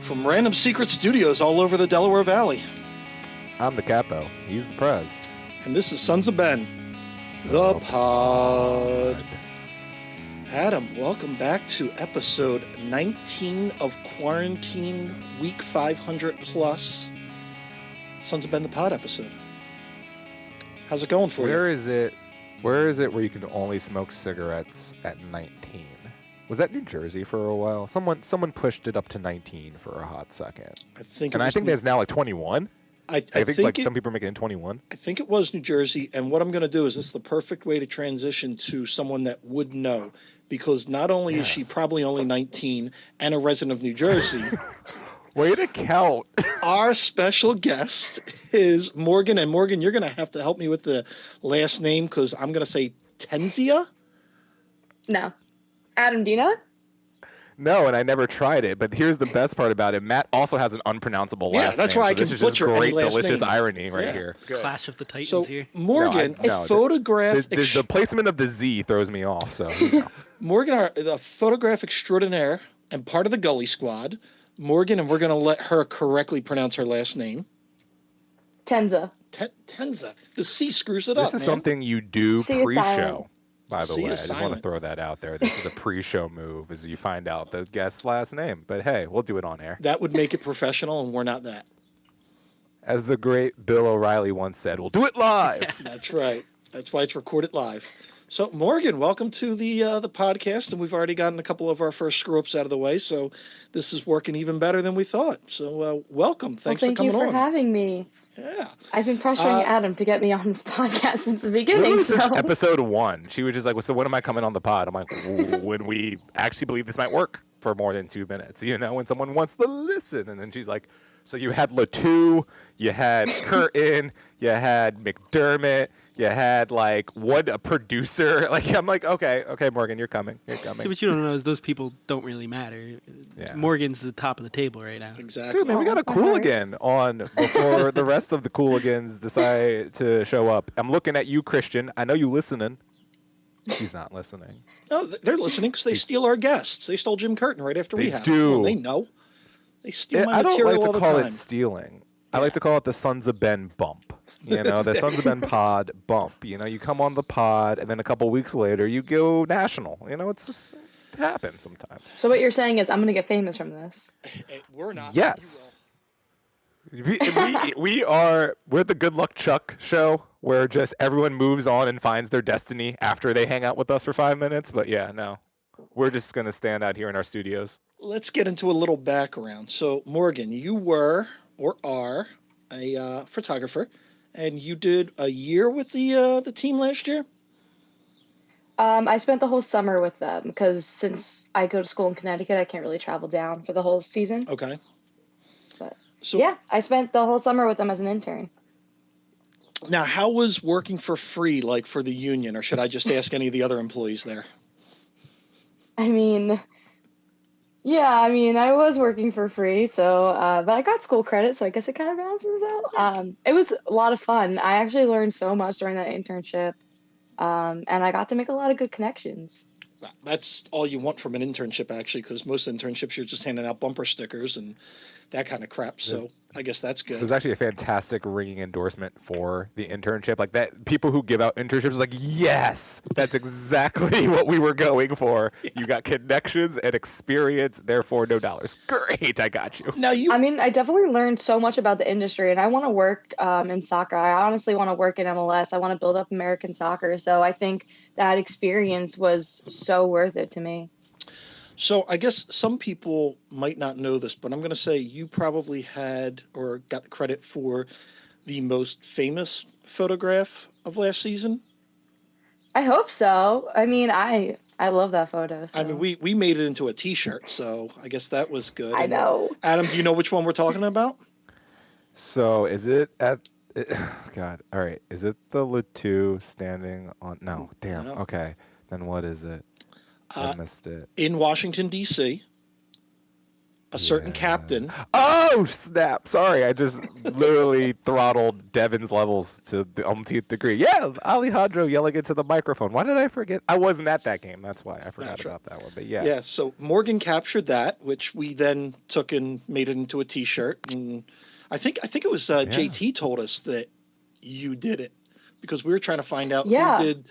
From random secret studios all over the Delaware Valley. I'm the capo. He's the prez. And this is Sons of Ben, the pod. Adam, welcome back to episode 19 of Quarantine Week 500 plus Sons of Ben, the pod episode. How's it going for you? Where is it where you can only smoke cigarettes at 19? Was that New Jersey for a while? Someone pushed it up to 19 for a hot second. I think there's now like 21. I think like some people are making it 21. I think it was New Jersey, and what I'm going to do is this is the perfect way to transition to someone that would know, because not only is she probably only 19 and a resident of New Jersey. Way to count. Our special guest is Morgan, and Morgan, you're going to have to help me with the last name because I'm going to say Tencza? No. Adam, do you know it? No, and I never tried it. But here's the best part about it: Matt also has an unpronounceable last name. Yeah, that's why I can butcher any last name. This is just great, delicious name. irony right here. Good. Clash of the Titans here. Morgan, a photograph. The placement of the Z throws me off. So Morgan, the photograph extraordinaire and part of the Gully Squad. Morgan, and we're going to let her correctly pronounce her last name. Tencza. Tencza. The C screws it up. This is something you do pre-show. By the C way, I is just want to throw that out there. This is a pre-show move, as you find out the guest's last name. But hey, we'll do it on air. That would make it professional, and we're not that. As the great Bill O'Reilly once said, we'll do it live. That's right. That's why it's recorded live. So, Morgan, welcome to the podcast, and we've already gotten a couple of our first screw-ups out of the way, so this is working even better than we thought. So, welcome. Thanks for coming on. Thank you for having me. Yeah. I've been pressuring Adam to get me on this podcast since the beginning. Since episode 1. She was just like, well, so when am I coming on the pod? I'm like, when we actually believe this might work for more than 2 minutes, when someone wants to listen. And then she's like, so you had Latu, you had Curtin, you had McDermott, you had a producer. I'm like, okay, Morgan, you're coming. See, what you don't know is those people don't really matter. Yeah. Morgan's the top of the table right now. Exactly. Dude, man, we got a Cooligan on before the rest of the Cooligans decide to show up. I'm looking at you, Christian. I know you listening. He's not listening. No, they're listening because they steal our guests. They stole Jim Curtin right after we had do. Well, they know. They steal my I don't material like all to the call time. it stealing. I like to call it the Sons of Ben bump. The Sons of Ben pod bump. You come on the pod, and then a couple weeks later, you go national. It's just it happens sometimes. So what you're saying is I'm going to get famous from this? We're not. Yes. We're the Good Luck Chuck show, where just everyone moves on and finds their destiny after they hang out with us for 5 minutes. But yeah, no. We're just going to stand out here in our studios. Let's get into a little background. So, Morgan, you were or are a photographer, and you did a year with the team last year? I spent the whole summer with them because since I go to school in Connecticut, I can't really travel down for the whole season. Okay. But yeah, I spent the whole summer with them as an intern. Now, how was working for free for the union, or should I just ask any of the other employees there? I was working for free, so but I got school credit, so I guess it kind of balances out. It was a lot of fun. I actually learned so much during that internship, and I got to make a lot of good connections. That's all you want from an internship, actually, because most internships you're just handing out bumper stickers and that kind of crap. So I guess that's good. It was actually a fantastic ringing endorsement for the internship. Like that, people who give out internships are like, yes, that's exactly what we were going for. Yeah. You got connections and experience, therefore no dollars. Great, I got you. Now I definitely learned so much about the industry, and I want to work in soccer. I honestly want to work in MLS. I want to build up American soccer. So I think that experience was so worth it to me. So I guess some people might not know this, but I'm going to say you probably had or got the credit for the most famous photograph of last season. I hope so. I love that photo. So. We made it into a T-shirt, so I guess that was good. I know. Adam, do you know which one we're talking about? So is it at... God, all right. Is it the Latu standing on... No, damn. No. Okay. Then what is it? I missed it. In Washington, D.C., a certain captain. Oh, snap. Sorry, I just literally throttled Devin's levels to the umpteenth degree. Yeah, Alejandro yelling into the microphone. Why did I forget? I wasn't at that game. That's why I forgot about that one. But yeah. Yeah, so Morgan captured that, which we then took and made it into a T-shirt. And I think it was JT told us that you did it because we were trying to find out who did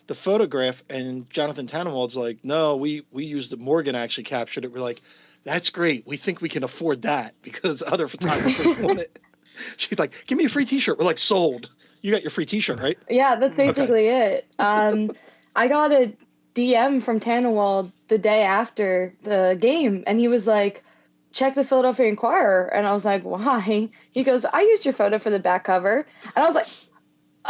the photograph, and Jonathan Tannenwald's like, no, we used it. Morgan actually captured it. We're like, that's great. We think we can afford that because other photographers want it. She's like, give me a free T-shirt. We're like, sold. You got your free T-shirt, right? Yeah, that's basically it. I got a DM from Tannenwald the day after the game, and he was like, check the Philadelphia Inquirer. And I was like, why? He goes, I used your photo for the back cover. And I was like,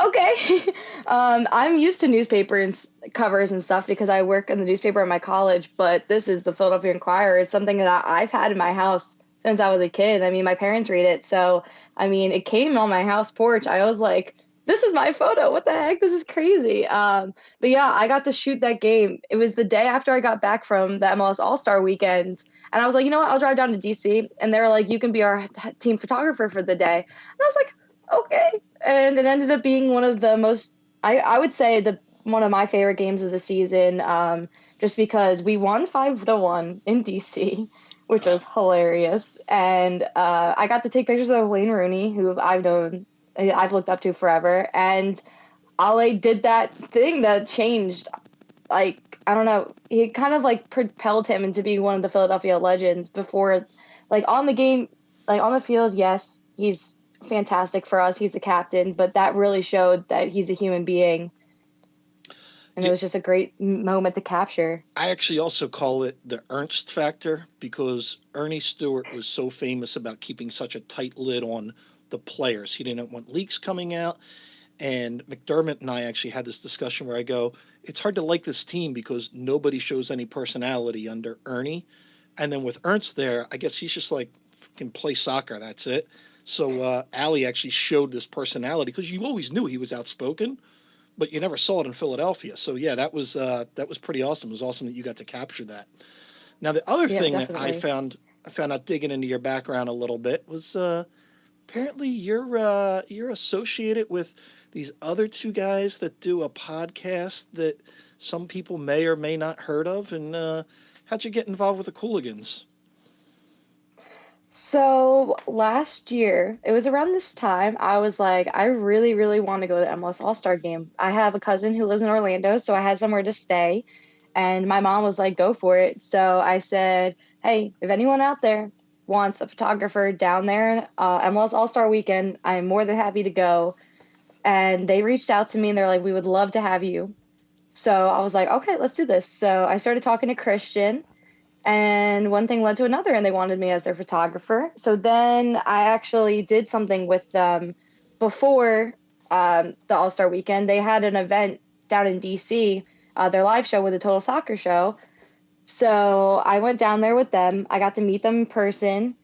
okay. I'm used to newspaper covers and stuff because I work in the newspaper at my college, but this is the Philadelphia Inquirer. It's something that I've had in my house since I was a kid. I mean, my parents read it. So, I mean, it came on my house porch. I was like, this is my photo. What the heck? This is crazy. But yeah, I got to shoot that game. It was the day after I got back from the MLS All-Star weekend. And I was like, you know what? I'll drive down to DC. And they were like, you can be our team photographer for the day. And I was like, okay. And it ended up being one of the most, I would say one of my favorite games of the season, just because we won 5-1 in DC, which was hilarious. And I got to take pictures of Wayne Rooney, who I've looked up to forever. And Ale did that thing that changed, like, I don't know, he kind of like propelled him into being one of the Philadelphia legends before, like on the field, yes, he's fantastic for us. He's the captain, but that really showed that he's a human being. And it was just a great moment to capture. I actually also call it the Ernst factor because Ernie Stewart was so famous about keeping such a tight lid on the players. He didn't want leaks coming out. And McDermott and I actually had this discussion where I go, it's hard to like this team because nobody shows any personality under Ernie. And then with Ernst there, I guess he's just like, can play soccer. That's it. So Ali actually showed this personality because you always knew he was outspoken, but you never saw it in Philadelphia. So yeah, that was pretty awesome. It was awesome that you got to capture that. Now the other thing definitely. that I found out digging into your background a little bit was apparently you're associated with these other two guys that do a podcast that some people may or may not heard of. And how'd you get involved with the Cooligans? So last year, it was around this time, I was like, I really, really want to go to MLS All-Star game. I have a cousin who lives in Orlando, so I had somewhere to stay. And my mom was like, go for it. So I said, hey, if anyone out there wants a photographer down there, MLS All-Star weekend, I'm more than happy to go. And they reached out to me and they're like, we would love to have you. So I was like, okay, let's do this. So I started talking to Christian. And one thing led to another, and they wanted me as their photographer. So then I actually did something with them before the All-Star weekend. They had an event down in DC. Their live show was a Total Soccer show. So I went down there with them. I got to meet them in person.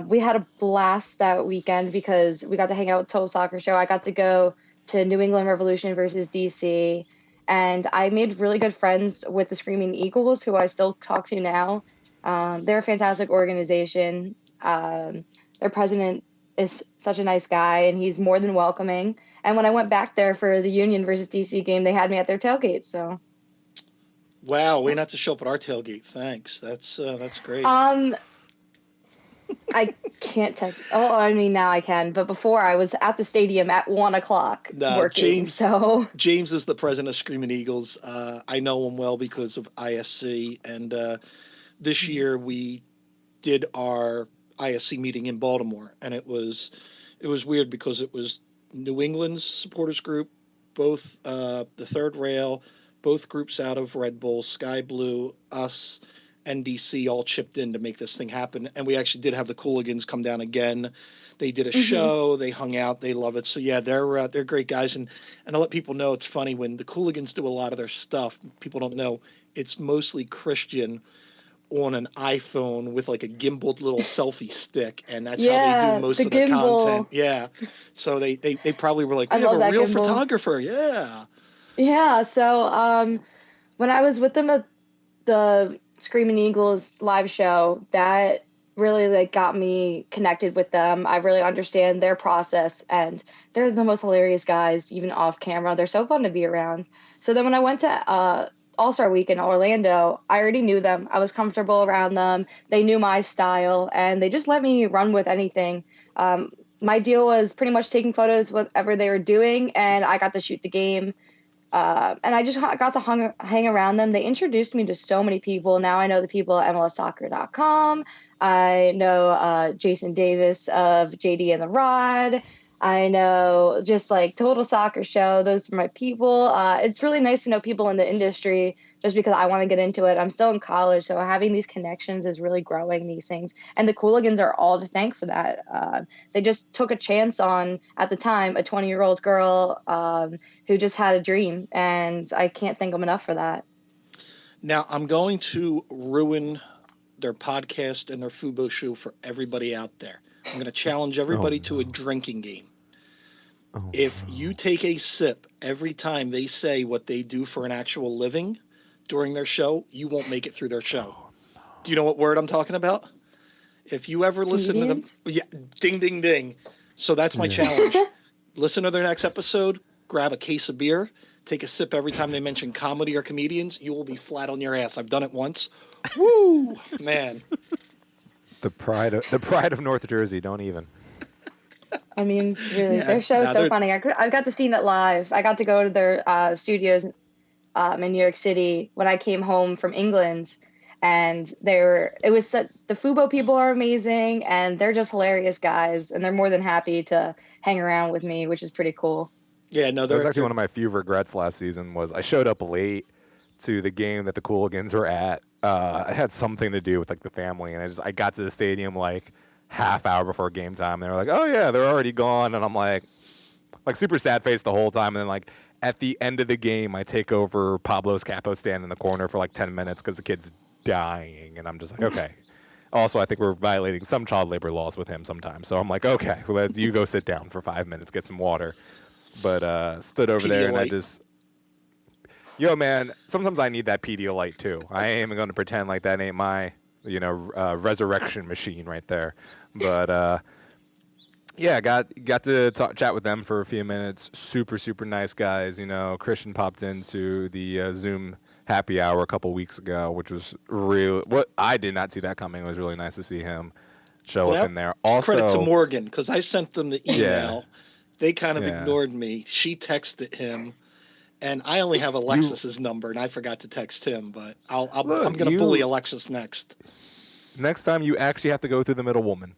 We had a blast that weekend because we got to hang out with Total Soccer show. I got to go to New England Revolution versus DC. And I made really good friends with the Screaming Eagles, who I still talk to now. They're a fantastic organization. Their president is such a nice guy, and he's more than welcoming. And when I went back there for the Union versus DC game, they had me at their tailgate. So, wow, we not to show up at our tailgate. Thanks. That's great. I can't tell. Oh, I mean, now I can. But before, I was at the stadium at 1:00 working. James is the president of Screaming Eagles. I know him well because of ISC. And this year we did our ISC meeting in Baltimore, and it was weird because it was New England's supporters group, both the Third Rail, both groups out of Red Bull, Sky Blue, us. NDC all chipped in to make this thing happen, and we actually did have the Cooligans come down again. They did a show, they hung out, they love it. So yeah, they're great guys, and I'll let people know it's funny when the Cooligans do a lot of their stuff. People don't know it's mostly Christian on an iPhone with like a gimbaled little selfie stick, and that's how they do most of their content. Yeah, so they probably were like, we have a real photographer. Yeah. So when I was with them at the Screaming Eagles live show, that really like got me connected with them. I really understand their process, and they're the most hilarious guys, even off camera. They're so fun to be around. So then when I went to All-Star Week in Orlando, I already knew them. I was comfortable around them. They knew my style, and they just let me run with anything. Um, my deal was pretty much taking photos whatever they were doing, and I got to shoot the game. And I just got to hang around them. They introduced me to so many people. Now I know the people at MLSsoccer.com. I know Jason Davis of JD and the Rod. I know just like Total Soccer Show. Those are my people. It's really nice to know people in the industry just because I want to get into it. I'm still in college, so having these connections is really growing these things. And the Cooligans are all to thank for that. They just took a chance on, at the time, a 20-year-old girl who just had a dream, and I can't thank them enough for that. Now, I'm going to ruin their podcast and their Fubo show for everybody out there. I'm going to challenge everybody to a drinking game. If you take a sip every time they say what they do for an actual living during their show, you won't make it through their show. Do you know what word I'm talking about? If you ever listen to them, yeah, ding, ding, ding. So that's my challenge. Listen to their next episode, grab a case of beer, take a sip every time they mention comedy or comedians. You will be flat on your ass. I've done it once. Woo, man. The pride of North Jersey. Don't even. I mean, really, their show is so funny. I got to see it live. I got to go to their studios in New York City when I came home from England, and the Fubo people are amazing, and they're just hilarious guys, and they're more than happy to hang around with me, which is pretty cool. Yeah, no, that was actually one of my few regrets last season. Was I showed up late to the game that the Cooligans were at. It had something to do with like the family, and I got to the stadium like half hour before game time. They were like, "Oh yeah, they're already gone," and I'm like super sad face the whole time. And then like at the end of the game, I take over Pablo's capo stand in the corner for like 10 minutes because the kid's dying, and I'm just like, okay. Also, I think we're violating some child labor laws with him sometimes. So I'm like, okay, well, you go sit down for 5 minutes, get some water. But stood over there and I just, yo, man, sometimes I need that Pedialyte too. I ain't even going to pretend like that ain't my, resurrection machine right there. But yeah, got to chat with them for a few minutes. Super, super nice guys. Christian popped into the Zoom happy hour a couple weeks ago, which was real. What I did not see that coming. It was really nice to see him show up in there. Also, credit to Morgan, because I sent them the email. Yeah. They kind of ignored me. She texted him, and I only have Alexis's number, and I forgot to text him. But I'm going to bully Alexis next. Next time, you actually have to go through the middle woman.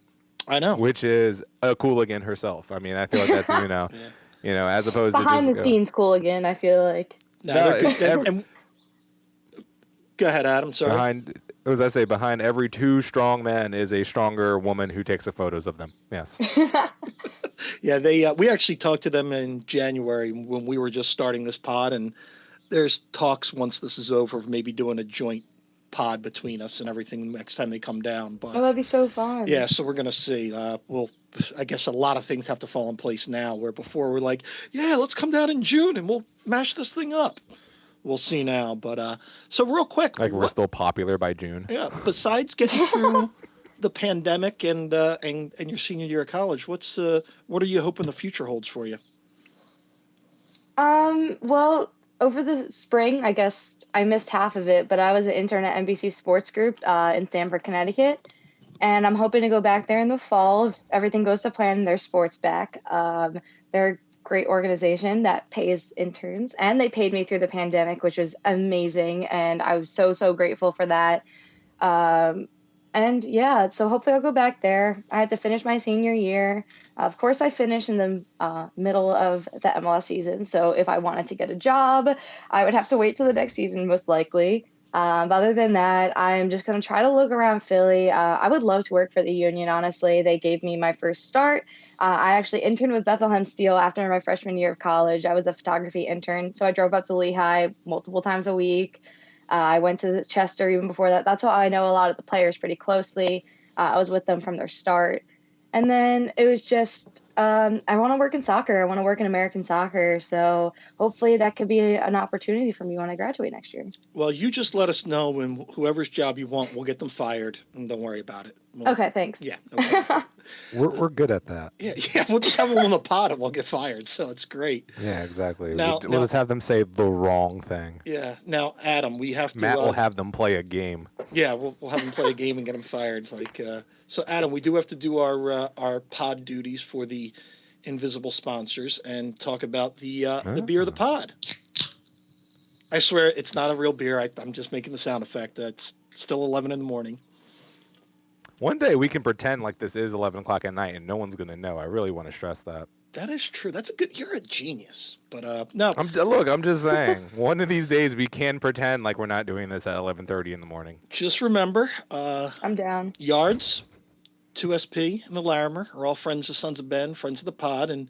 I know. Which is a Cooligan herself. I mean, I feel like that's as opposed behind to the scenes Cooligan. I feel like. Go ahead, Adam. Sorry. Behind every two strong men is a stronger woman who takes the photos of them. Yes. Yeah, we actually talked to them in January when we were just starting this pod, and there's talks once this is over of maybe doing a joint pod between us and everything next time they come down. But that'd be so fun. Yeah, so we're gonna see. I guess a lot of things have to fall in place now. Where before we're like, yeah, let's come down in June and we'll mash this thing up. We'll see now, but so real quick, like we're still popular by June. Yeah. Besides getting through the pandemic and your senior year of college, what are you hoping the future holds for you? Well, over the spring, I guess I missed half of it, but I was an intern at NBC Sports Group in Stamford, Connecticut, and I'm hoping to go back there in the fall if everything goes to plan. Their sports back. They're great organization that pays interns, and they paid me through the pandemic, which was amazing, and I was so grateful for that. And yeah, so hopefully I'll go back there. I had to finish my senior year. Of course, I finished in the middle of the MLS season, so if I wanted to get a job, I would have to wait till the next season, most likely. But other than that, I'm just going to try to look around Philly. I would love to work for the Union, honestly. They gave me my first start. I actually interned with Bethlehem Steel after my freshman year of college. I was a photography intern, so I drove up to Lehigh multiple times a week. I went to Chester even before that. That's why I know a lot of the players pretty closely. I was with them from their start. And then it was just I want to work in soccer. I want to work in American soccer. So hopefully that could be an opportunity for me when I graduate next year. Well, you just let us know when whoever's job you want, we'll get them fired, and don't worry about it. Okay, thanks. Yeah. Okay. We're good at that. Yeah. We'll just have them on the pod and we'll get fired. So it's great. Yeah, exactly. Now, we'll just have them say the wrong thing. Yeah. Now, Adam, we have to. Matt will have them play a game. Yeah, we'll have them play a game and get them fired. So, Adam, we do have to do our pod duties for the invisible sponsors and talk about the beer of the pod. I swear it's not a real beer. I'm just making the sound effect. It's still 11 in the morning. One day we can pretend like this is 11 o'clock at night and no one's going to know. I really want to stress that. That is true. You're a genius. But no. I'm just saying, one of these days we can pretend like we're not doing this at 11:30 in the morning. Just remember. I'm down. Yards, 2SP, and the Larimer are all friends of Sons of Ben, friends of the pod. And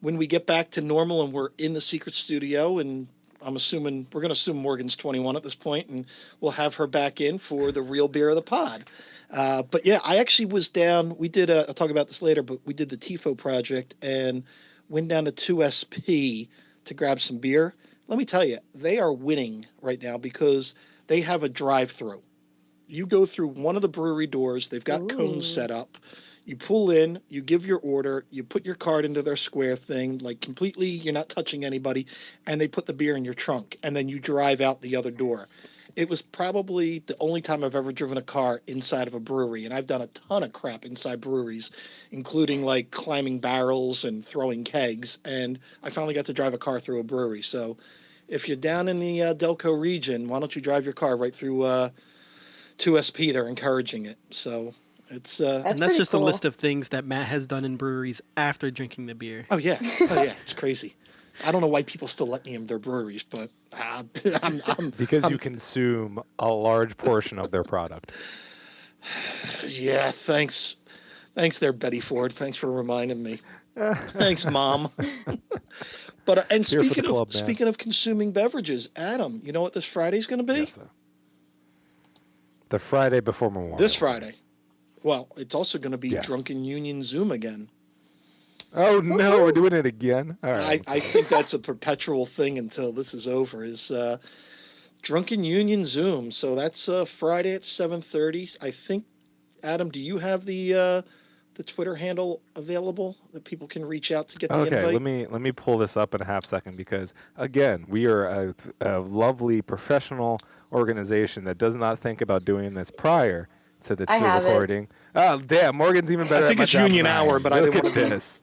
when we get back to normal and we're in the secret studio, and we're going to assume Morgan's 21 at this point, and we'll have her back in for the real beer of the pod. But yeah, I actually was down. I'll talk about this later, but we did the TIFO project and went down to 2SP to grab some beer. Let me tell you, they are winning right now because they have a drive-through. You go through one of the brewery doors. They've got cones set up. You pull in, you give your order, you put your card into their square thing, like completely, you're not touching anybody, and they put the beer in your trunk, and then you drive out the other door. It was probably the only time I've ever driven a car inside of a brewery, and I've done a ton of crap inside breweries, including like climbing barrels and throwing kegs, and I finally got to drive a car through a brewery. So if you're down in the Delco region, why don't you drive your car right through 2SP? They're encouraging it. So it's that's just cool. a list of things that Matt has done in breweries after drinking the beer. Oh yeah, it's crazy. I don't know why people still let me in their breweries, but Because you consume a large portion of their product. Yeah, thanks there, Betty Ford. Thanks for reminding me. Thanks, Mom. But and speaking of consuming beverages, Adam, you know what this Friday's going to be? Yes, sir. The Friday before Memorial. This Friday. Well, it's also going to be Yes. Drunken Union Zoom again. Oh no, we're doing it again. All right. I think that's a perpetual thing until this is over. Is Drunken Union Zoom? So that's Friday at 7:30. I think. Adam, do you have the Twitter handle available that people can reach out to get the invite? Okay, let me pull this up in a half second because again, we are a lovely professional organization that does not think about doing this prior to the recording. Oh damn, Morgan's even better. I think at my it's job Union than I Hour, am. but I Look didn't at want to this.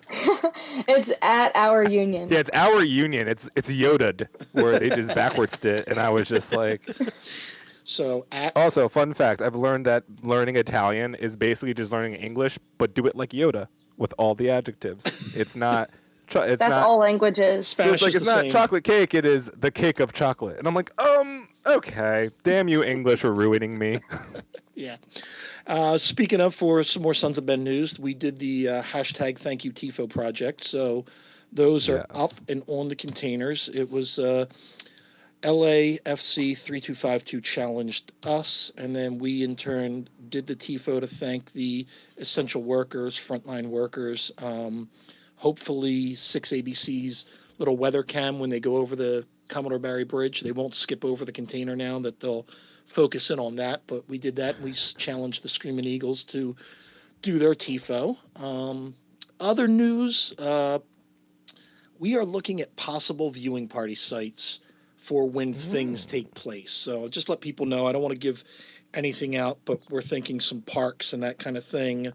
It's at our union. Yeah, it's our union. It's Yoda'd where they just backwards it, and I was just like. So Also, fun fact: I've learned that learning Italian is basically just learning English, but do it like Yoda with all the adjectives. It's not. It's That's not, all languages. Spanish it's is not same. chocolate cake. It is the cake of chocolate. And I'm like, okay. Damn you, English, for ruining me. Yeah. Speaking of, for some more Sons of Ben news, we did the hashtag Thank You Tifo project. So those are up and on the containers. It was LAFC 3252 challenged us, and then we in turn did the Tifo to thank the essential workers, frontline workers. Hopefully 6ABC's little weather cam when they go over the Commodore Barry Bridge, they won't skip over the container now, that they'll focus in on that. But we did that, and we challenged the Screaming Eagles to do their TIFO. Other news, we are looking at possible viewing party sites for when things take place. So just let people know. I don't want to give anything out, but we're thinking some parks and that kind of thing,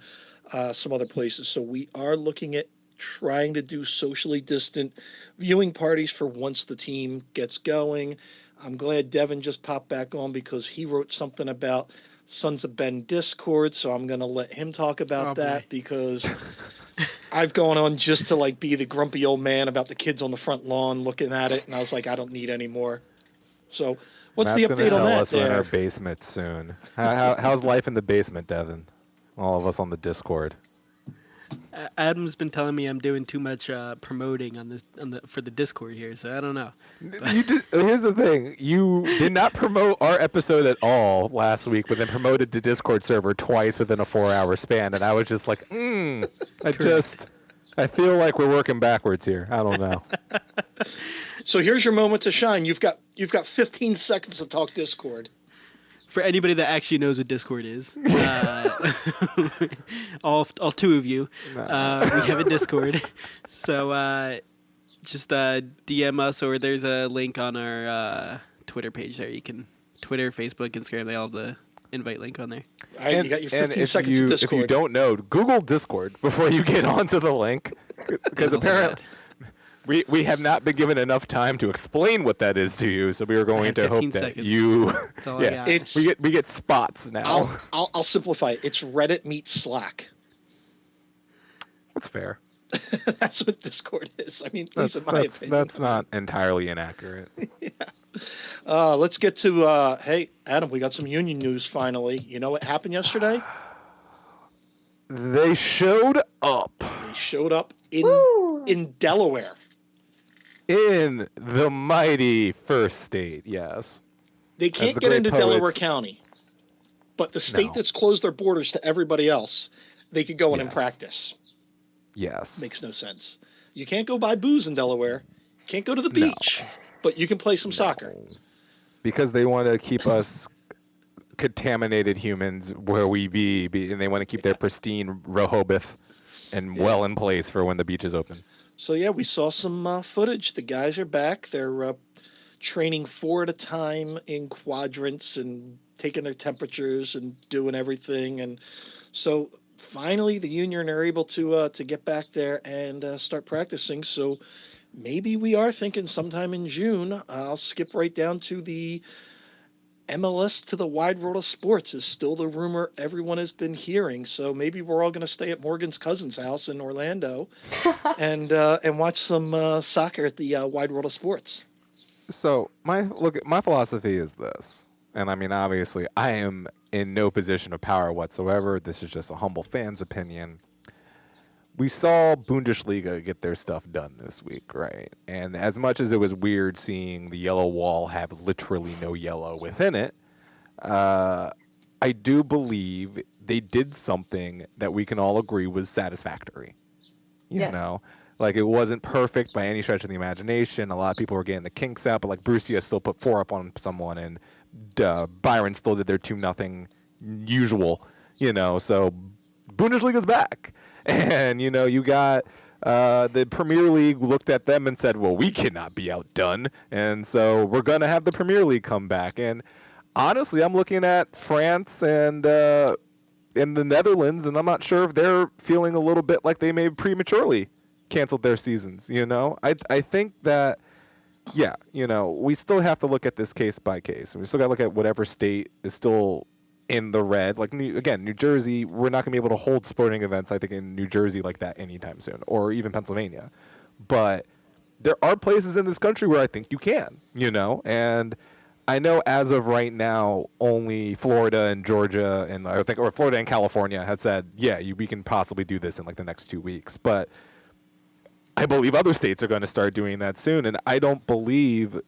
some other places. So we are looking at trying to do socially distant viewing parties for once the team gets going. I'm glad Devin just popped back on because he wrote something about Sons of Ben Discord, so I'm going to let him talk about that because I've gone on just to like be the grumpy old man about the kids on the front lawn looking at it, and I was like, I don't need any more. So what's Matt's the update on tell that us we're in our there? basement soon. How's life in the basement, Devin? All of us on the Discord. Adam's been telling me I'm doing too much promoting for the Discord here, so I don't know. Here's the thing: you did not promote our episode at all last week, but then promoted the Discord server twice within a 4-hour span, and I was just like, I I feel like we're working backwards here. I don't know. So here's your moment to shine. You've got 15 seconds to talk Discord. For anybody that actually knows what Discord is, all two of you, we have a Discord. So just DM us, or there's a link on our Twitter page there. You can Twitter, Facebook, Instagram. They all have the invite link on there. All right, you got your 15 seconds to Discord. If you don't know, Google Discord before you get onto the link, because apparently we have not been given enough time to explain what that is to you. So we are going to hope that you. That's all I got. We get spots now. I'll simplify it. It's Reddit meets Slack. That's fair. That's what Discord is. I mean, in my opinion. That's not entirely inaccurate. Yeah. Let's get to, hey, Adam, we got some union news finally. You know what happened yesterday? They showed up. They showed up in Delaware. In the mighty First State, yes. They can't get into Delaware County. But the state that's closed their borders to everybody else, they could go in and practice. Yes. Makes no sense. You can't go buy booze in Delaware. Can't go to the beach. But you can play some soccer. Because they want to keep us contaminated humans where we be, and they want to keep their pristine Rehoboth and well in place for when the beach is open. So, yeah, we saw some footage. The guys are back. They're training 4 at a time in quadrants and taking their temperatures and doing everything. And so finally the union are able to get back there and start practicing. So maybe we are thinking sometime in June. I'll skip right down to the MLS to the wide world of sports is still the rumor everyone has been hearing. So maybe we're all going to stay at Morgan's cousin's house in Orlando and watch some soccer at the wide world of sports. So my philosophy is this, and I mean, obviously, I am in no position of power whatsoever. This is just a humble fan's opinion. We saw Bundesliga get their stuff done this week, right? And as much as it was weird seeing the yellow wall have literally no yellow within it, I do believe they did something that we can all agree was satisfactory. You know? Like, it wasn't perfect by any stretch of the imagination. A lot of people were getting the kinks out, but, like, Borussia still put 4 up on someone, and Bayern still did their 2-0 usual, you know? So Bundesliga's back. And, you know, you got the Premier League looked at them and said, well, we cannot be outdone. And so we're going to have the Premier League come back. And honestly, I'm looking at France and in the Netherlands, and I'm not sure if they're feeling a little bit like they may have prematurely canceled their seasons. You know, I think that, yeah, you know, we still have to look at this case by case. We still got to look at whatever state is still in the red. Like, New Jersey, we're not going to be able to hold sporting events, I think, in New Jersey like that anytime soon, or even Pennsylvania. But there are places in this country where I think you can, you know, and I know as of right now, only Florida and Georgia and I think, or Florida and California had said, yeah, we can possibly do this in like the next 2 weeks. But I believe other states are going to start doing that soon, and I don't believe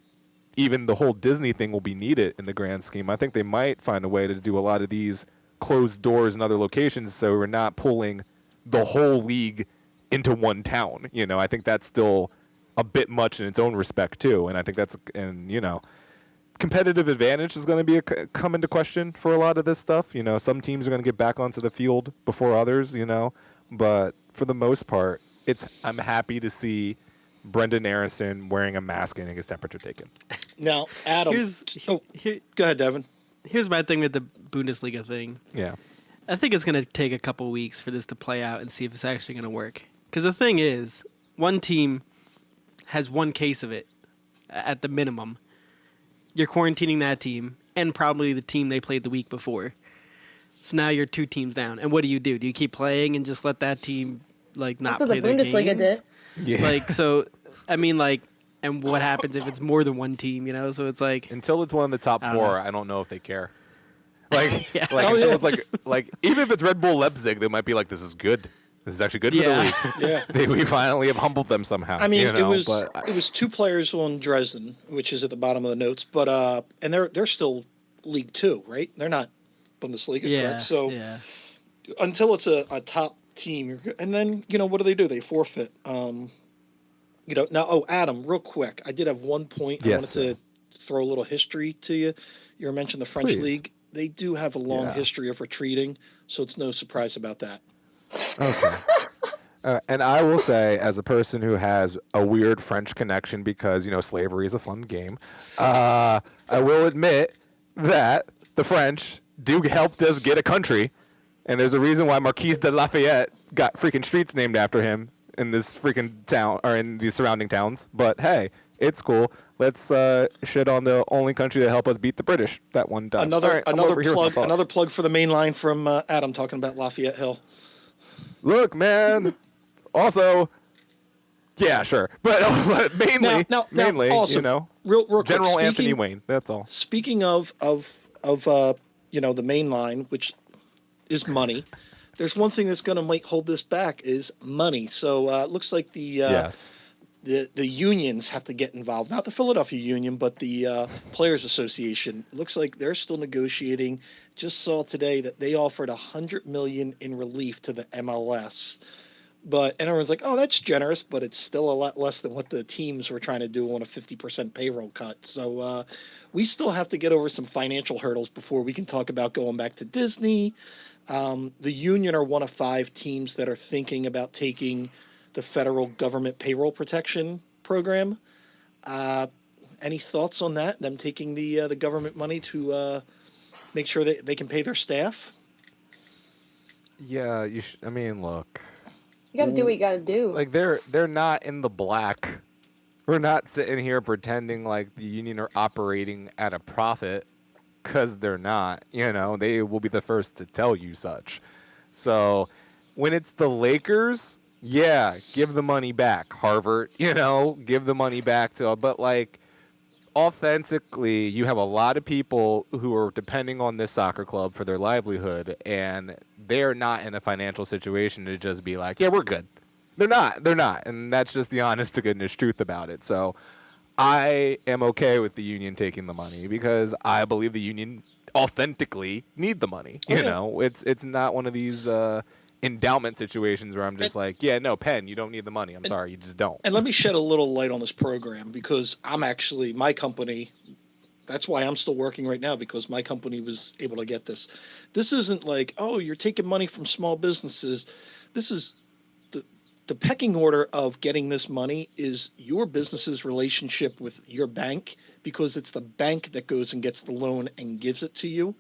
even the whole Disney thing will be needed in the grand scheme. I think they might find a way to do a lot of these closed doors in other locations so we're not pulling the whole league into one town. You know, I think that's still a bit much in its own respect too. And I think that's, and you know, competitive advantage is going to be come into question for a lot of this stuff. You know, some teams are going to get back onto the field before others, you know, but for the most part, I'm happy to see Brendan Aronson wearing a mask and getting his temperature taken. Now, Adam. Go ahead, Devin. Here's my thing with the Bundesliga thing. Yeah. I think it's going to take a couple weeks for this to play out and see if it's actually going to work. Because the thing is, one team has one case of it at the minimum. You're quarantining that team and probably the team they played the week before. So now you're 2 teams down. And what do? Do you keep playing and just let that team like not play their games? That's what the Bundesliga did. Yeah. Like, so, I mean, like, and what happens if it's more than one team, you know? So it's like... Until it's one of the top 4, I don't know if they care. Like, yeah. Until it's like, even if it's Red Bull Leipzig, they might be like, this is good. This is actually good for the league. Yeah. We finally have humbled them somehow. I mean, you know, it was 2 players on Dresden, which is at the bottom of the notes, but and they're still League 2, right? They're not Bundesliga, correct? So until it's a top team, and then what do? They forfeit. Now. Adam, real quick, I did have one point I Yes, wanted sir. to throw a little history to you. You mentioned the French Please. league. They do have a long Yeah. history of retreating, so it's no surprise about that. Okay. And I will say, as a person who has a weird French connection because, slavery is a fun game, I will admit that the French do help us get a country. And there's a reason why Marquise de Lafayette got freaking streets named after him in this freaking town, or in the surrounding towns. But hey, it's cool. Let's shit on the only country that helped us beat the British that one time. Another All right, I'm over here with my thoughts. another plug for the main line from Adam talking about Lafayette Hill. Look, man. Also, yeah, sure, but mainly, mainly, also, real quick, General Anthony Wayne. That's all. Speaking of the main line, which is money. There's one thing that's going to might hold this back is money. So it looks like Yes. the unions have to get involved. Not the Philadelphia Union, but the Players Association. It looks like they're still negotiating. Just saw today that they offered $100 million in relief to the MLS. And everyone's like, oh, that's generous, but it's still a lot less than what the teams were trying to do on a 50% payroll cut. So we still have to get over some financial hurdles before we can talk about going back to Disney. The Union are one of 5 teams that are thinking about taking the federal government payroll protection program. Any thoughts on that? Them taking the government money to make sure that they can pay their staff? Yeah, I mean, look. You got to do what you got to do. Like they're not in the black. We're not sitting here pretending like the Union are operating at a profit, because they're not. They will be the first to tell you such. So when it's the Lakers, yeah, give the money back, Harvard. Give the money back to. But like, authentically, you have a lot of people who are depending on this soccer club for their livelihood, and they're not in a financial situation to just be like, yeah, we're good. They're not, and that's just the honest to goodness truth about it. So I am okay with the Union taking the money because I believe the Union authentically need the money. It's not one of these endowment situations where I'm just like, yeah, no, Penn, you don't need the money. I'm sorry, you just don't. And let me shed a little light on this program because my company, that's why I'm still working right now, because my company was able to get this. This isn't like, oh, you're taking money from small businesses. This is the pecking order of getting this money is your business's relationship with your bank, because it's the bank that goes and gets the loan and gives it to you.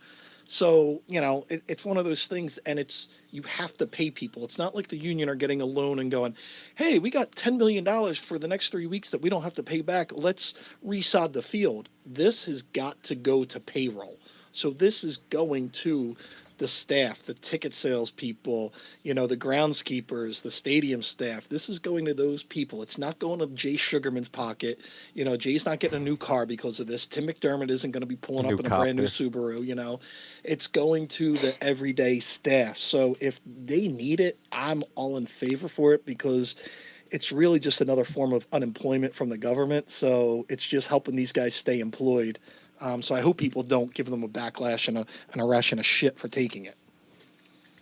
So, it's one of those things, and you have to pay people. It's not like the Union are getting a loan and going, hey, we got $10 million for the next 3 weeks that we don't have to pay back. Let's resod the field. This has got to go to payroll. So this is going to the staff, the ticket sales people, the groundskeepers, the stadium staff. This is going to those people. It's not going to Jay Sugarman's pocket. Jay's not getting a new car because of this. Tim McDermott isn't going to be pulling up in a brand new Subaru. It's going to the everyday staff. So if they need it, I'm all in favor for it, because it's really just another form of unemployment from the government. So it's just helping these guys stay employed. So I hope people don't give them a backlash and a ration of shit for taking it.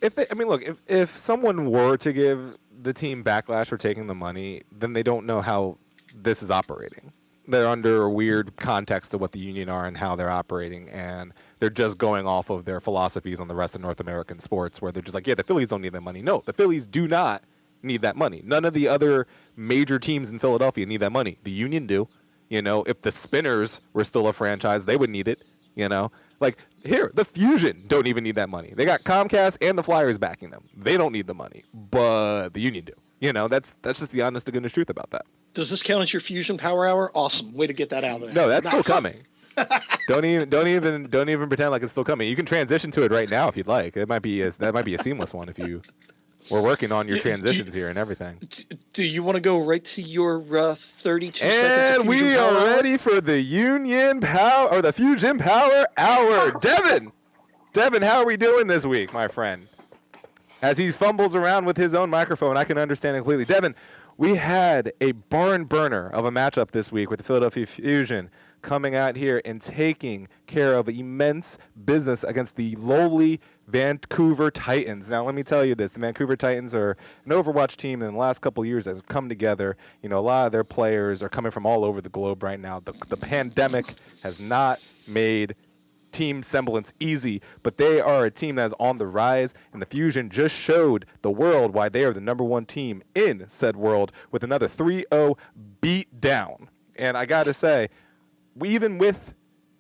If someone were to give the team backlash for taking the money, then they don't know how this is operating. They're under a weird context of what the Union are and how they're operating, and they're just going off of their philosophies on the rest of North American sports, where they're just like, yeah, the Phillies don't need that money. No, the Phillies do not need that money. None of the other major teams in Philadelphia need that money. The Union do. If the Spinners were still a franchise, they would need it. Like here, the Fusion don't even need that money. They got Comcast and the Flyers backing them. They don't need the money, but the Union do. That's just the honest to goodness truth about that. Does this count as your Fusion Power Hour? Awesome, way to get that out of there. No, that's still coming. Don't even pretend like it's still coming. You can transition to it right now if you'd like. That might be a seamless one if you. We're working on your transitions here and everything. Do you want to go right to your 32 seconds? And we are ready for the Union Power, or the Fusion Power Hour. Devin, how are we doing this week, my friend? As he fumbles around with his own microphone, I can understand it completely. Devin, we had a barn burner of a matchup this week with the Philadelphia Fusion coming out here and taking care of immense business against the lowly Vancouver Titans. Now, let me tell you this. The Vancouver Titans are an Overwatch team in the last couple of years that have come together. You know, a lot of their players are coming from all over the globe right now. The pandemic has not made team semblance easy, but they are a team that is on the rise, and the Fusion just showed the world why they are the number one team in said world with another 3-0 beat down. And I got to say, even with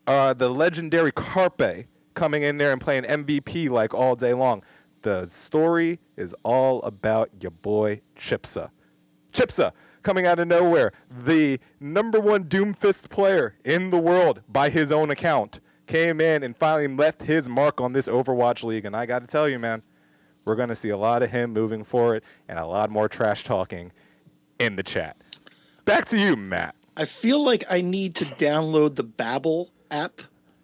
the legendary Carpe coming in there and playing MVP like all day long, the story is all about your boy Chipsa. Chipsa coming out of nowhere, the number one Doomfist player in the world by his own account, came in and finally left his mark on this Overwatch League. And I got to tell you, man, we're going to see a lot of him moving forward and a lot more trash talking in the chat. Back to you, Matt. I feel like I need to download the Babbel app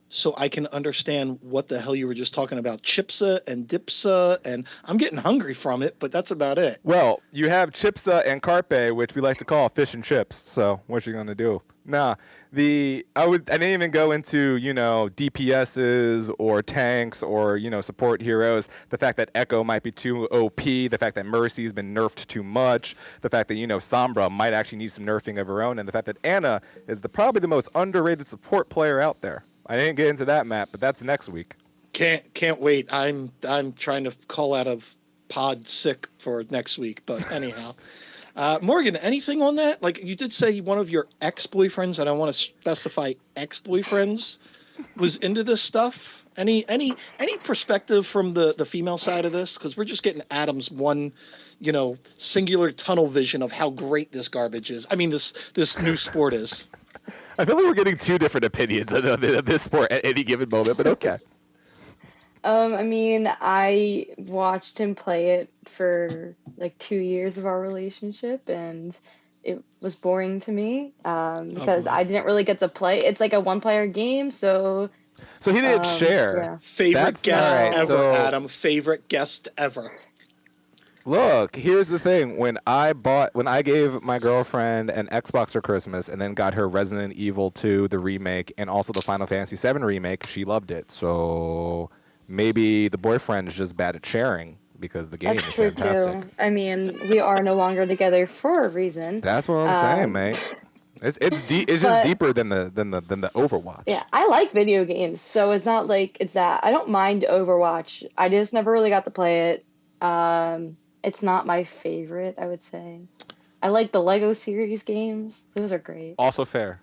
so I can understand what the hell you were just talking about. Chipsa and Dipsa, and I'm getting hungry from it, but that's about it. Well, you have Chipsa and Carpe, which we like to call fish and chips. So what you going to do? Nah, I didn't even go into, you know, DPSs or tanks or, you know, support heroes. The fact that Echo might be too OP, the fact that Mercy's been nerfed too much, the fact that, you know, Sombra might actually need some nerfing of her own, and the fact that Anna is probably the most underrated support player out there. I didn't get into that, Matt, but that's next week. Can't wait. I'm trying to call out of pod sick for next week, but anyhow. Morgan, anything on that? Like, you did say one of your ex-boyfriends, and I want to specify ex-boyfriends, was into this stuff. Any perspective from the female side of this? Because we're just getting Adam's one, you know, singular tunnel vision of how great this garbage is. I mean, this new sport is. I feel like we're getting two different opinions of this sport at any given moment, but okay. I mean, I watched him play it for like 2 years of our relationship, and it was boring to me because I didn't really get to play. It's like a one-player game, so he didn't share. Yeah. Favorite guest right, ever, so- Adam. Favorite guest ever. Look, here's the thing. When I gave my girlfriend an Xbox for Christmas and then got her Resident Evil 2, the remake, and also the Final Fantasy 7 remake, she loved it. So maybe the boyfriend's just bad at sharing because the game that's is true fantastic. too. I mean, we are no longer together for a reason. That's what I'm saying, mate. It's just but- deeper than the Overwatch. Yeah, I like video games, so it's not like it's that. I don't mind Overwatch. I just never really got to play it. It's not my favorite, I would say. I like the Lego series games. Those are great. Also fair.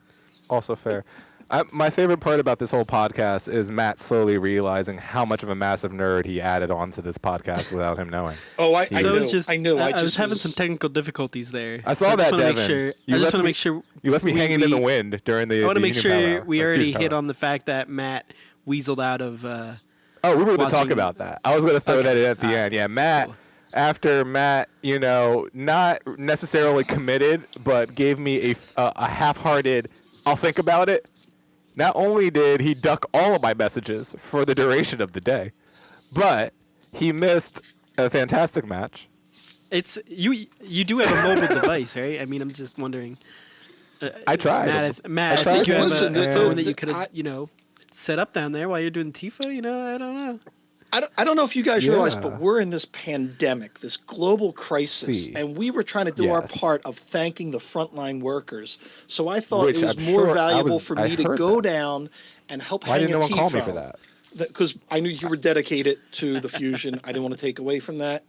My favorite part about this whole podcast is Matt slowly realizing how much of a massive nerd he added onto this podcast without him knowing. Oh, I So knew. it's just, I knew. I just was having some technical difficulties there. I saw so that, I just wanna Devin. make sure. You I just left want to me- make sure. You left me hanging in the wind during the. I want to make Union sure Power we Hour, or already Fusion hit Power on the fact that Matt weaseled out of. Hour. Oh, we were going to talk watching- about that. I was going to throw Okay. that in at the All end. right. Yeah, Matt. Cool. After Matt, you know, not necessarily committed, but gave me a half-hearted, I'll think about it. Not only did he duck all of my messages for the duration of the day, but he missed a fantastic match. It's you. You do have a mobile device, right? I mean, I'm just wondering. I tried. Matt, I I tried think you to. have Listen, a the- phone that the- you could have, set up down there while you're doing Tifa. You know, I don't know. I don't know if you guys realize, Yeah. but we're in this pandemic, this global crisis, See. and we were trying to do our Yes. part of thanking the frontline workers. So I thought Which it was I'm more sure valuable for I me to heard go that. down and help Why hang didn't no a one call me tifo. for that? Because I knew you were dedicated to the fusion. I didn't want to take away from that.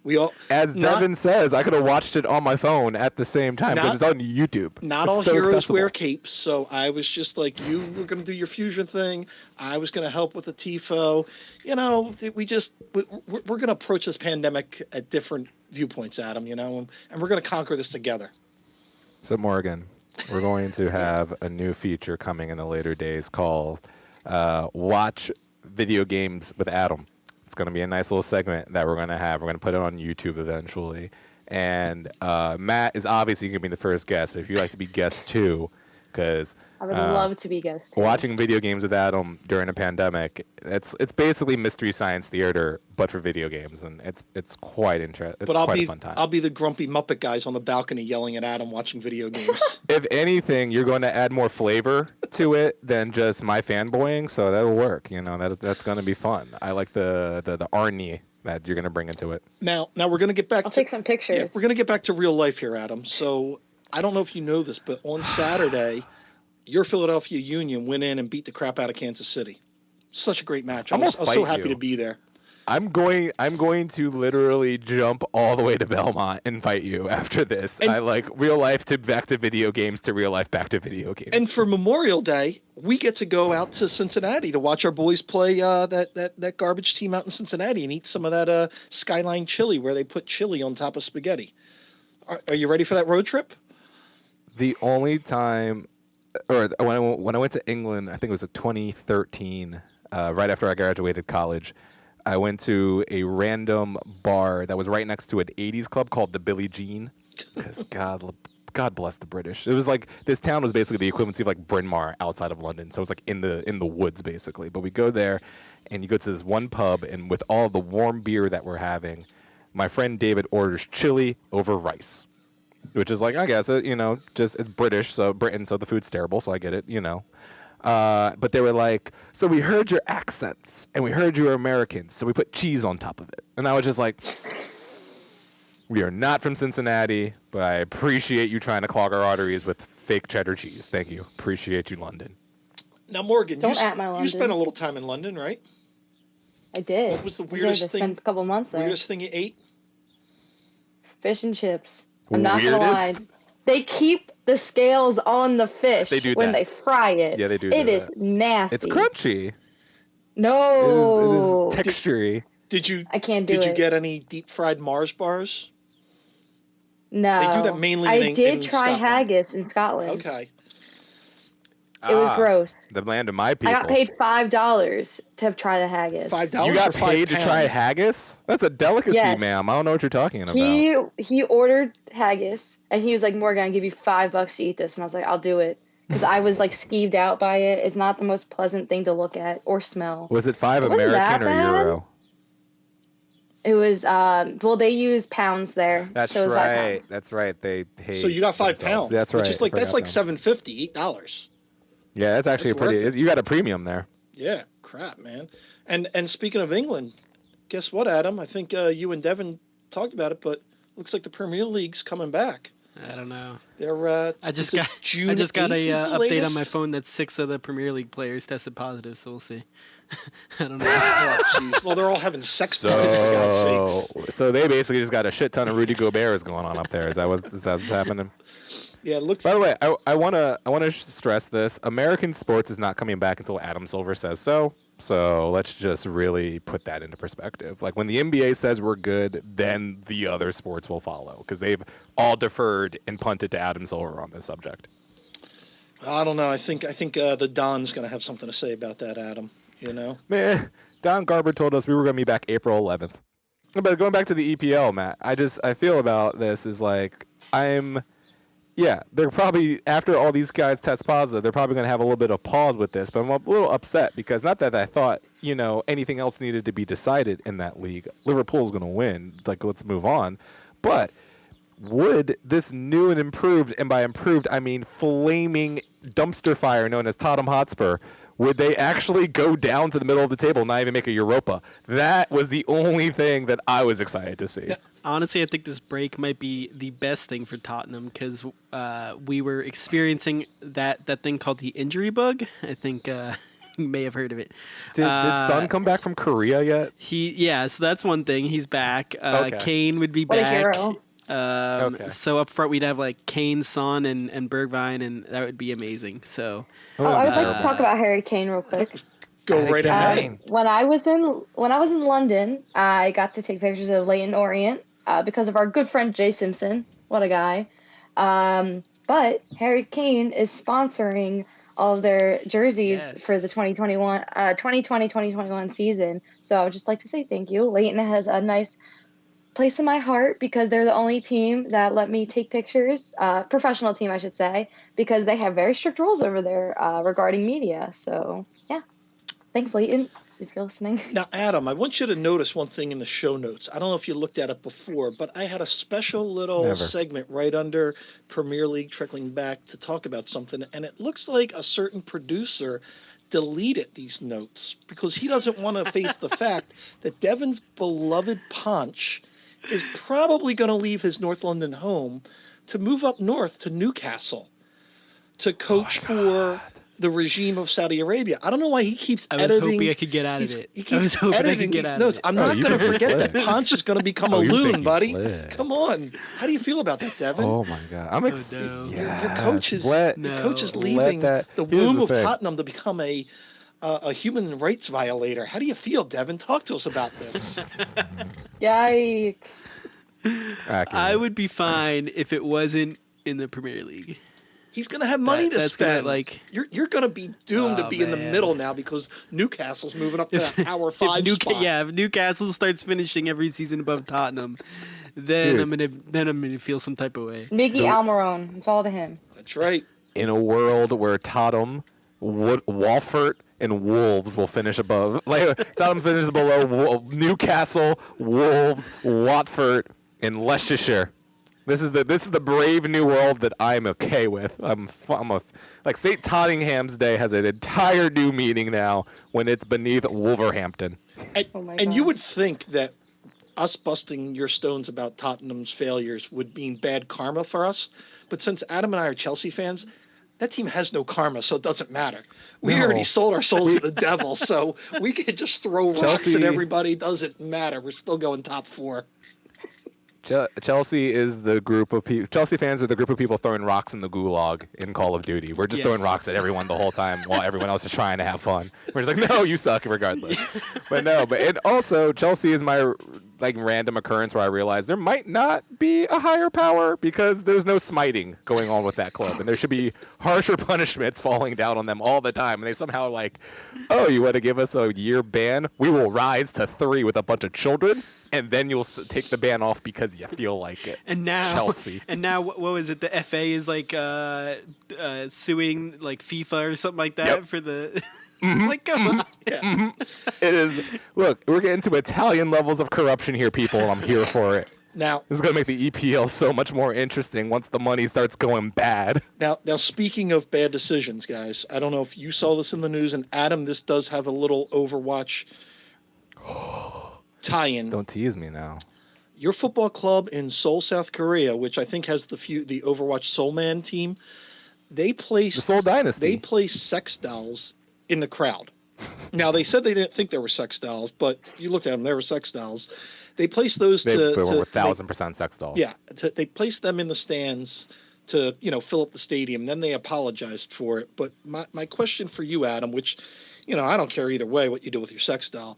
We all As not- Devin says, I could have watched it on my phone at the same time because Not- it's on YouTube. Not It's all so heroes accessible. wear capes, so I was just like, you were going to do your fusion thing. I was going to help with the TIFO. You know, we're going to approach this pandemic at different viewpoints, Adam, you know, and we're going to conquer this together. So Morgan, we're going to have a new feature coming in the later days called Watch Video Games with Adam. It's going to be a nice little segment that we're going to have. We're going to put it on YouTube eventually. And Matt is obviously going to be the first guest, but if you'd like to be guest too, because I would love to be guest too. watching video games with Adam during a pandemic, it's basically Mystery Science Theater, but for video games, and it's quite interesting. It's But quite a fun time. I'll be the grumpy Muppet guys on the balcony yelling at Adam watching video games. If anything, you're going to add more flavor to it than just my fanboying, so that'll work. That's going to be fun. I like the Arnie that you're going to bring into it. Now we're going to get back. I'll take some pictures. Yeah, we're going to get back to real life here, Adam. So I don't know if you know this, but on Saturday, your Philadelphia Union went in and beat the crap out of Kansas City. Such a great match. I was so happy to be there. I'm going to literally jump all the way to Belmont and fight you after this. And, I like real life to back to video games to real life back to video games. And for Memorial Day, we get to go out to Cincinnati to watch our boys play that garbage team out in Cincinnati and eat some of that Skyline chili where they put chili on top of spaghetti. Are you ready for that road trip? The only time, or when I went to England, I think it was 2013, right after I graduated college. I went to a random bar that was right next to an 80s club called the Billie Jean. Because God bless the British. It was like this town was basically the equivalency of like Bryn Mawr outside of London. So it's like in the woods basically. But we go there, and you go to this one pub, and with all the warm beer that we're having, my friend David orders chili over rice, which is like, I guess just it's British, so Britain, so the food's terrible, so I get it, But they were like, so we heard your accents, and we heard you were Americans, so we put cheese on top of it. And I was just like, we are not from Cincinnati, but I appreciate you trying to clog our arteries with fake cheddar cheese. Thank you. Appreciate you, London. Now, Morgan, Don't at my London. You spent a little time in London, right? I did. What was the weirdest I thing? spent a couple months there. Weirdest thing you ate? Fish and chips. I'm not gonna lie. They keep the scales on the fish when they fry it. Yeah, they do. It is nasty. It's crunchy. No. It is textury. I can't do it. Did you get any deep fried Mars bars? No. They do that mainly I in did try Scotland. haggis in Scotland. Okay. It was gross. The land of my people. I got paid $5 to try the haggis. $5 You got for paid to try haggis? That's a delicacy, Yes. ma'am. I don't know what you're talking about. He ordered haggis, and he was like, Morgan, I'll give you $5 to eat this. And I was like, I'll do it. Because I was like skeeved out by it. It's not the most pleasant thing to look at or smell. Was it $5 It wasn't that American or bad. euro? It was, they use pounds there. That's so it was right. £5. That's right. They hate So you got £5. themselves. That's right. Which is like I that's forgot like them. $7.50, $8. Yeah, that's actually It's a pretty. worth it. You got a premium there. Yeah, crap, man. And speaking of England, guess what, Adam? I think you and Devin talked about it, but looks like the Premier League's coming back. I don't know. They're I just is it got June I just got 8th a is the update latest? on my phone that 6 of the Premier League players tested positive, so we'll see. I don't know. Oh, jeez. Well, they're all having sex parties, for God's sakes. So they basically just got a shit ton of Rudy Gobert's going on up there. Is that what's happening? Yeah, it looks. By the way, I wanna stress this: American sports is not coming back until Adam Silver says so. So let's just really put that into perspective. Like when the NBA says we're good, then the other sports will follow because they've all deferred and punted to Adam Silver on this subject. I don't know. I think the Don's going to have something to say about that, Adam. Man, Don Garber told us we were going to be back April 11th. But going back to the EPL, Matt, I feel about this is like they're probably, after all these guys test positive, they're probably going to have a little bit of pause with this. But I'm a little upset because not that I thought, anything else needed to be decided in that league. Liverpool's going to win. Like, let's move on. But would this new and improved, and by improved, I mean flaming dumpster fire known as Tottenham Hotspur, would they actually go down to the middle of the table and not even make a Europa? That was the only thing that I was excited to see. Yeah. Honestly, I think this break might be the best thing for Tottenham because we were experiencing that thing called the injury bug. I think you may have heard of it. Did Son come back from Korea yet? So that's one thing. He's back. Okay. Kane would be What a back. hero. Okay. So up front we'd have like Kane, Son, and Bergwijn, and that would be amazing. So I would like to talk about Harry Kane real quick. Go right ahead. When I was in London, I got to take pictures of Leighton Orient because of our good friend Jay Simpson. What a guy! But Harry Kane is sponsoring all of their jerseys for the 2020-2021 season. So I would just like to say thank you. Leighton has a nice place in my heart because they're the only team that let me take pictures, professional team, I should say, because they have very strict rules over there regarding media. So, yeah. Thanks, Leighton, if you're listening. Now, Adam, I want you to notice one thing in the show notes. I don't know if you looked at it before, but I had a special little Never. segment right under Premier League trickling back to talk about something, and it looks like a certain producer deleted these notes because he doesn't want to face the fact that Devin's beloved Punch is probably going to leave his North London home to move up north to Newcastle to coach for the regime of Saudi Arabia. I don't know why he keeps I was editing. hoping I could get out of He it. keeps I was hoping I editing could get these out notes. of it. I'm not you going to think you forget that slid. Ponch is going to become a Oh, you think loon, you buddy. slid. Come on. How do you feel about that, Devin? Oh my God, I'm no. excited. Your coach is Let, your No. coach is let leaving that- the here's womb the of thing. Tottenham to become a human rights violator. How do you feel, Devin? Talk to us about this. Yikes. Accurate. I would be fine if it wasn't in the Premier League. He's going to have money to That's gonna, spend. like- You're going to be doomed to Oh, be in the man. middle now because Newcastle's moving up to that Power 5 spot. If Newcastle starts finishing every season above Tottenham, then Dude. I'm gonna feel some type of way. Miggy Almiron. It's all to him. That's right. In a world where Tottenham, Walford, and Wolves will finish above, like Tottenham finishes below Newcastle, Wolves, Watford, and Leicestershire. This is the brave new world that I'm okay with. Like St. Tottingham's Day has an entire new meaning now when it's beneath Wolverhampton. And, Oh my and you gosh. would think that us busting your stones about Tottenham's failures would mean bad karma for us. But since Adam and I are Chelsea fans, that team has no karma, so it doesn't matter. We No. already sold our souls to the devil, so we could just throw rocks Chelsea- at everybody. Doesn't matter. We're still going top 4. Chelsea is the group of people. Chelsea fans are the group of people throwing rocks in the gulag in Call of Duty. We're just Yes. throwing rocks at everyone the whole time while everyone else is trying to have fun. We're just like, no, you suck regardless. But and also Chelsea is my like random occurrence where I realize there might not be a higher power because there's no smiting going on with that club, and there should be harsher punishments falling down on them all the time. And they somehow like, oh, you want to give us a year ban? We will rise to 3 with a bunch of children. And then you'll take the ban off because you feel like it. And now, Chelsea. And now, what was it? The FA is like suing like FIFA or something like that Yep. for the. Like, come on. Yeah. It is. Look, we're getting to Italian levels of corruption here, people, and I'm here for it. Now, This is going to make the EPL so much more interesting once the money starts going bad. now, speaking of bad decisions, guys, I don't know if you saw this in the news, and Adam, this does have a little Overwatch tie-in. Don't tease me now. Your football club in Seoul, South Korea, which I think has the Overwatch Soul Man team, they placed The Seoul Dynasty. They placed sex dolls in the crowd. Now they said they didn't think there were sex dolls, but you looked at them; there were sex dolls. They placed those They to were to 1,000% sex dolls. yeah, they placed them in the stands to fill up the stadium. Then they apologized for it. But my question for you, Adam, which I don't care either way what you do with your sex doll.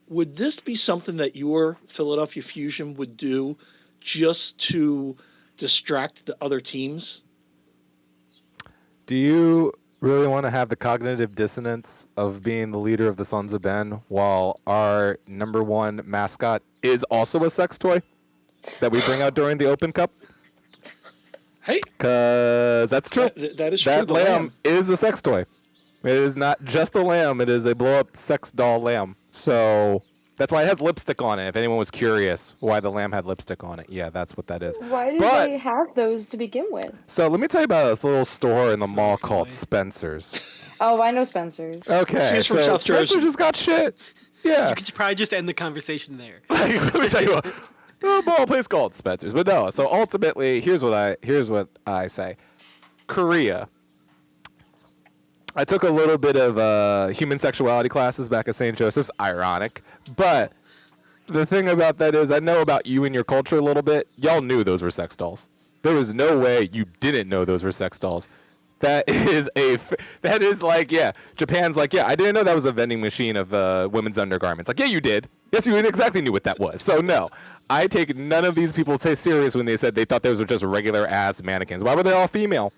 Would this be something that your Philadelphia Fusion would do just to distract the other teams? Do you really want to have the cognitive dissonance of being the leader of the Sons of Ben while our number one mascot is also a sex toy that we bring out during the Open Cup? Hey, Because that's true. that is true. That the lamb is a sex toy. It is not just a lamb. It is a blow-up sex doll lamb. So that's why it has lipstick on it. If anyone was curious why the lamb had lipstick on it, yeah, that's what that is. Why did But- they have those to begin with? So let me tell you about this little store in the mall Toy. called Spencer's. Oh, I know Spencer's. Okay, She's from so South Spencer Jersey. just got shit. Yeah. You could probably just end the conversation there. Let me tell you what. A mall place called Spencer's, but no. So ultimately, here's what I say. Korea. I took a little bit of human sexuality classes back at St. Joseph's. Ironic, but the thing about that is, I know about you and your culture a little bit. Y'all knew those were sex dolls. There was no way you didn't know those were sex dolls. That is like, yeah, Japan's like, yeah, I didn't know that was a vending machine of women's undergarments. Like, yeah, you did. Yes, you exactly knew what that was. So no, I take none of these people serious when they said they thought those were just regular ass mannequins. Why were they all female?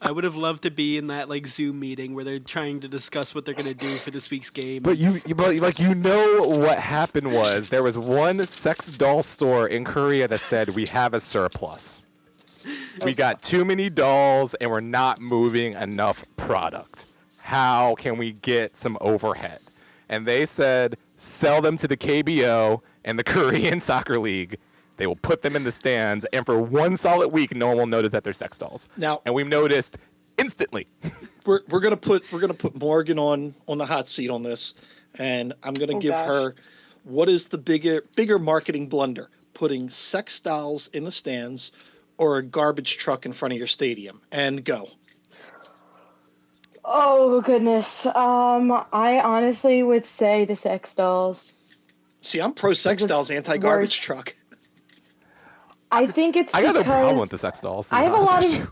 I would have loved to be in that like Zoom meeting where they're trying to discuss what they're gonna do for this week's game. But what happened was there was one sex doll store in Korea that said we have a surplus. We got too many dolls and we're not moving enough product. How can we get some overhead? And they said sell them to the KBO and the Korean Soccer League. They will put them in the stands, and for one solid week, no one will notice that they're sex dolls. Now, and we've noticed instantly. we're gonna put Morgan on the hot seat on this, and I'm gonna give her what is the bigger marketing blunder: putting sex dolls in the stands or a garbage truck in front of your stadium? And go. Oh goodness. I honestly would say the sex dolls. See, I'm pro sex dolls, anti garbage truck. I think it's I got no because problem with the sex dolls. I have a lot of.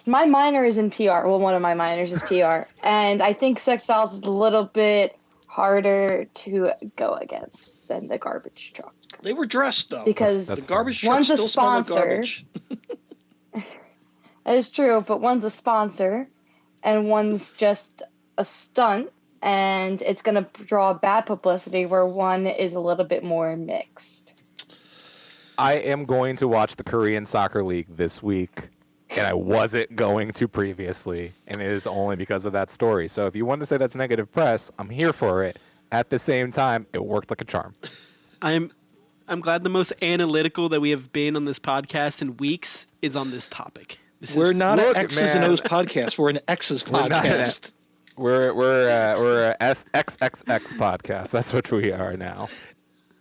My minor is in PR. Well, one of my minors is PR, and I think sex dolls is a little bit harder to go against than the garbage truck. They were dressed though, because the garbage truck one's a still smelled like sponsor. garbage. That is true, but one's a sponsor, and one's just a stunt, and it's going to draw bad publicity where one is a little bit more mixed. I am going to watch the Korean Soccer League this week, and I wasn't going to previously, and it is only because of that story. So if you want to say that's negative press, I'm here for it. At the same time, it worked like a charm. I'm glad the most analytical that we have been on this podcast in weeks is on this topic. We're not an X's and O's podcast. We're an X's podcast. We're a XXX podcast. That's what we are now.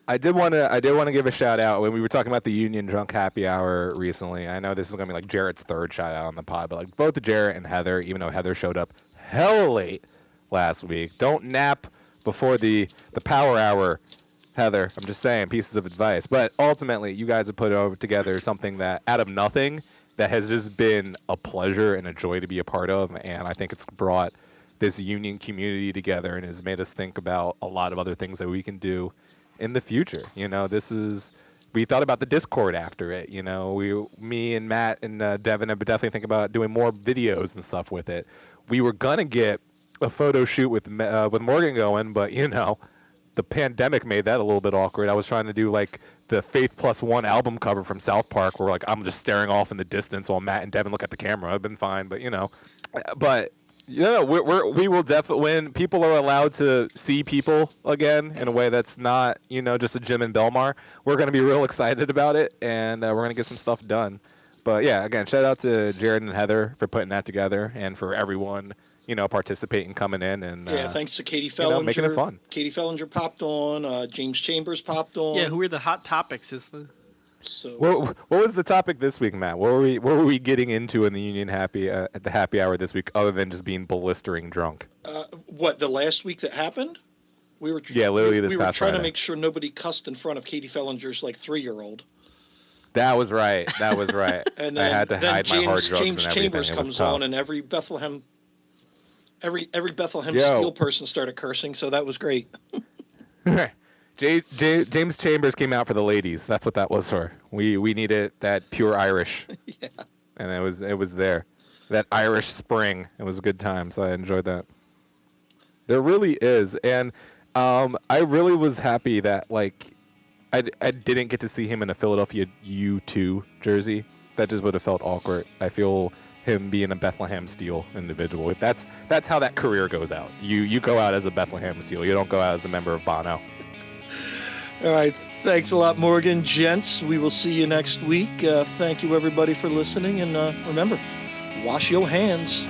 I did want to give a shout out when we were talking about the Union Drunk Happy Hour recently. I know this is gonna be like Jarrett's third shout out on the pod, but like both Jarrett and Heather, even though Heather showed up hella late last week, don't nap before the power hour. Heather, I'm just saying, pieces of advice. But ultimately, you guys have put together something that out of nothing that has just been a pleasure and a joy to be a part of, and I think it's brought this Union community together and has made us think about a lot of other things that we can do in the future. You know, we thought about the Discord after it. You know, me and Matt and Devin have definitely thinking about doing more videos and stuff with it. We were gonna get a photo shoot with Morgan going, but you know, the pandemic made that a little bit awkward. I was trying to do like the Faith Plus One album cover from South Park, where like I'm just staring off in the distance while Matt and Devin look at the camera. I've been fine, but you know, we will definitely, when people are allowed to see people again in a way that's not, you know, just a gym in Belmar, we're going to be real excited about it, and we're going to get some stuff done. But yeah, again, shout out to Jared and Heather for putting that together, and for everyone, you know, participating, coming in, and thanks to Katie Fellinger, making it fun. Katie Fellinger popped on. James Chambers popped on. Yeah, who are the hot topics? So what was the topic this week, Matt? What were we getting into in the Union Happy at the happy hour this week, other than just being blistering drunk? What, the last week that happened? Literally this past We were trying Friday. to make sure nobody cussed in front of Katie Fellinger's like 3-year-old. That was right. And then, I had to hide my hard drugs James and everything. Chambers It was comes tough. on, and every Bethlehem Yo. Steel person started cursing, so that was great. James Chambers came out for the ladies. That's what that was for. We needed that pure Irish. Yeah. And it was there. That Irish spring. It was a good time, so I enjoyed that. There really is. And I really was happy that like I didn't get to see him in a Philadelphia U2 jersey. That just would have felt awkward. I feel him being a Bethlehem Steel individual. That's how that career goes out. You go out as a Bethlehem Steel. You don't go out as a member of Bono. All right. Thanks a lot, Morgan. Gents, we will see you next week. Thank you, everybody, for listening. And remember, wash your hands.